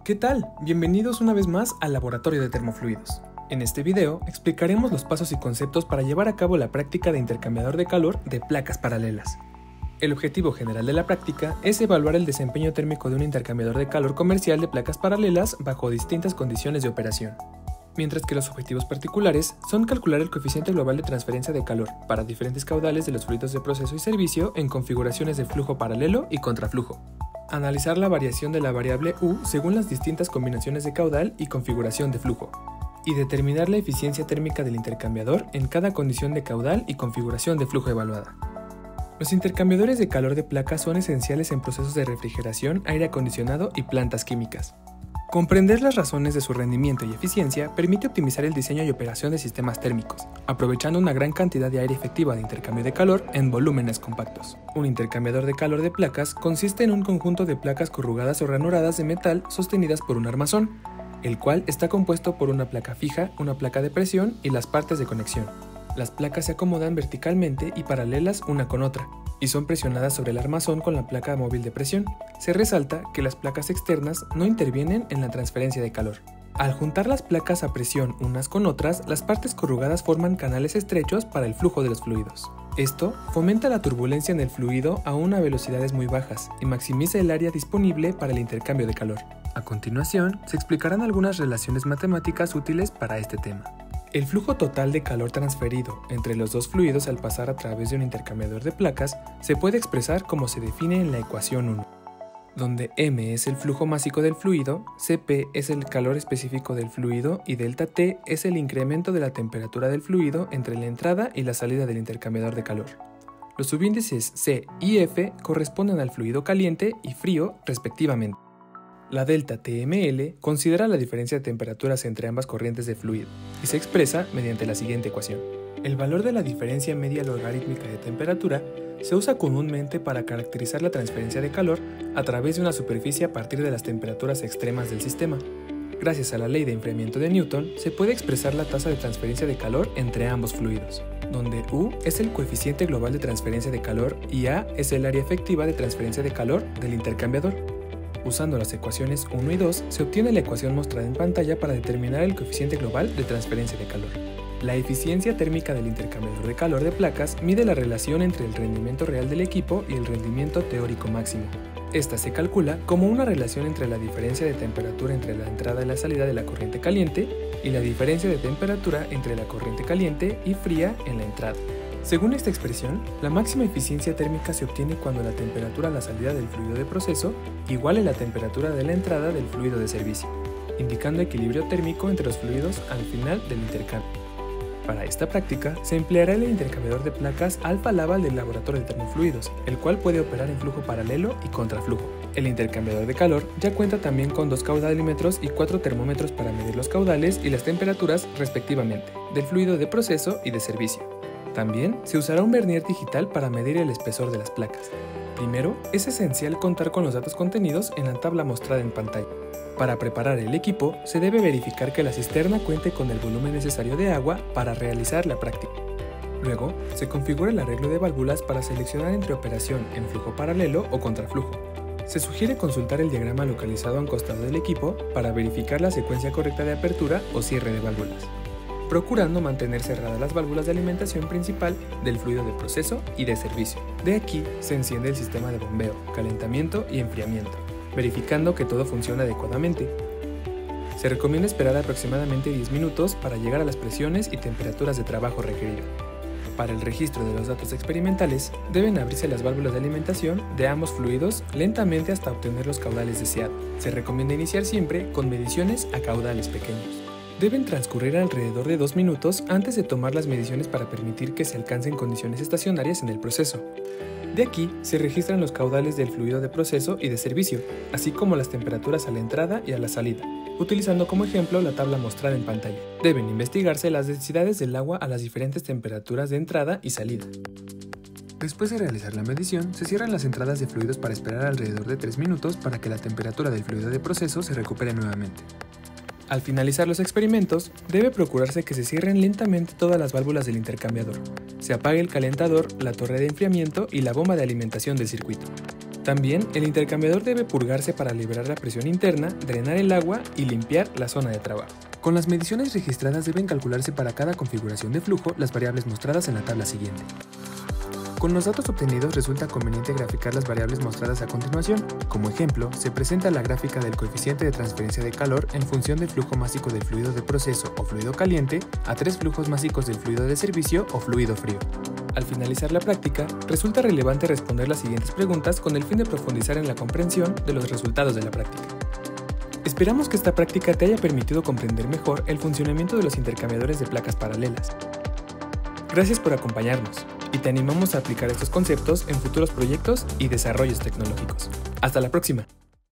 ¿Qué tal? Bienvenidos una vez más al Laboratorio de Termofluidos. En este video explicaremos los pasos y conceptos para llevar a cabo la práctica de intercambiador de calor de placas paralelas. El objetivo general de la práctica es evaluar el desempeño térmico de un intercambiador de calor comercial de placas paralelas bajo distintas condiciones de operación. Mientras que los objetivos particulares son calcular el coeficiente global de transferencia de calor para diferentes caudales de los fluidos de proceso y servicio en configuraciones de flujo paralelo y contraflujo. Analizar la variación de la variable U según las distintas combinaciones de caudal y configuración de flujo. Y determinar la eficiencia térmica del intercambiador en cada condición de caudal y configuración de flujo evaluada. Los intercambiadores de calor de placas son esenciales en procesos de refrigeración, aire acondicionado y plantas químicas. Comprender las razones de su rendimiento y eficiencia permite optimizar el diseño y operación de sistemas térmicos, aprovechando una gran cantidad de aire efectiva de intercambio de calor en volúmenes compactos. Un intercambiador de calor de placas consiste en un conjunto de placas corrugadas o ranuradas de metal sostenidas por un armazón, el cual está compuesto por una placa fija, una placa de presión y las partes de conexión. Las placas se acomodan verticalmente y paralelas una con otra, y son presionadas sobre el armazón con la placa móvil de presión. Se resalta que las placas externas no intervienen en la transferencia de calor. Al juntar las placas a presión unas con otras, las partes corrugadas forman canales estrechos para el flujo de los fluidos. Esto fomenta la turbulencia en el fluido a velocidades muy bajas y maximiza el área disponible para el intercambio de calor. A continuación, se explicarán algunas relaciones matemáticas útiles para este tema. El flujo total de calor transferido entre los dos fluidos al pasar a través de un intercambiador de placas se puede expresar como se define en la ecuación 1, donde m es el flujo másico del fluido, Cp es el calor específico del fluido y ΔT es el incremento de la temperatura del fluido entre la entrada y la salida del intercambiador de calor. Los subíndices C y F corresponden al fluido caliente y frío respectivamente. La delta TML considera la diferencia de temperaturas entre ambas corrientes de fluido y se expresa mediante la siguiente ecuación. El valor de la diferencia media logarítmica de temperatura se usa comúnmente para caracterizar la transferencia de calor a través de una superficie a partir de las temperaturas extremas del sistema. Gracias a la ley de enfriamiento de Newton, se puede expresar la tasa de transferencia de calor entre ambos fluidos, donde U es el coeficiente global de transferencia de calor y A es el área efectiva de transferencia de calor del intercambiador. Usando las ecuaciones 1 y 2, se obtiene la ecuación mostrada en pantalla para determinar el coeficiente global de transferencia de calor. La eficiencia térmica del intercambiador de calor de placas mide la relación entre el rendimiento real del equipo y el rendimiento teórico máximo. Esta se calcula como una relación entre la diferencia de temperatura entre la entrada y la salida de la corriente caliente y la diferencia de temperatura entre la corriente caliente y fría en la entrada. Según esta expresión, la máxima eficiencia térmica se obtiene cuando la temperatura a la salida del fluido de proceso iguale la temperatura de la entrada del fluido de servicio, indicando equilibrio térmico entre los fluidos al final del intercambio. Para esta práctica, se empleará el intercambiador de placas Alfa Laval del Laboratorio de Termofluidos, el cual puede operar en flujo paralelo y contraflujo. El intercambiador de calor ya cuenta también con 2 caudalímetros y 4 termómetros para medir los caudales y las temperaturas respectivamente, del fluido de proceso y de servicio. También se usará un vernier digital para medir el espesor de las placas. Primero, es esencial contar con los datos contenidos en la tabla mostrada en pantalla. Para preparar el equipo, se debe verificar que la cisterna cuente con el volumen necesario de agua para realizar la práctica. Luego, se configura el arreglo de válvulas para seleccionar entre operación en flujo paralelo o contraflujo. Se sugiere consultar el diagrama localizado a un costado del equipo para verificar la secuencia correcta de apertura o cierre de válvulas, procurando mantener cerradas las válvulas de alimentación principal del fluido de proceso y de servicio. De aquí se enciende el sistema de bombeo, calentamiento y enfriamiento, verificando que todo funciona adecuadamente. Se recomienda esperar aproximadamente 10 minutos para llegar a las presiones y temperaturas de trabajo requeridas. Para el registro de los datos experimentales, deben abrirse las válvulas de alimentación de ambos fluidos lentamente hasta obtener los caudales deseados. Se recomienda iniciar siempre con mediciones a caudales pequeños. Deben transcurrir alrededor de 2 minutos antes de tomar las mediciones para permitir que se alcancen condiciones estacionarias en el proceso. De aquí se registran los caudales del fluido de proceso y de servicio, así como las temperaturas a la entrada y a la salida, utilizando como ejemplo la tabla mostrada en pantalla. Deben investigarse las densidades del agua a las diferentes temperaturas de entrada y salida. Después de realizar la medición, se cierran las entradas de fluidos para esperar alrededor de 3 minutos para que la temperatura del fluido de proceso se recupere nuevamente. Al finalizar los experimentos, debe procurarse que se cierren lentamente todas las válvulas del intercambiador, se apague el calentador, la torre de enfriamiento y la bomba de alimentación del circuito. También, el intercambiador debe purgarse para liberar la presión interna, drenar el agua y limpiar la zona de trabajo. Con las mediciones registradas deben calcularse para cada configuración de flujo las variables mostradas en la tabla siguiente. Con los datos obtenidos resulta conveniente graficar las variables mostradas a continuación. Como ejemplo, se presenta la gráfica del coeficiente de transferencia de calor en función del flujo másico del fluido de proceso o fluido caliente a 3 flujos másicos del fluido de servicio o fluido frío. Al finalizar la práctica, resulta relevante responder las siguientes preguntas con el fin de profundizar en la comprensión de los resultados de la práctica. Esperamos que esta práctica te haya permitido comprender mejor el funcionamiento de los intercambiadores de placas paralelas. Gracias por acompañarnos y te animamos a aplicar estos conceptos en futuros proyectos y desarrollos tecnológicos. ¡Hasta la próxima!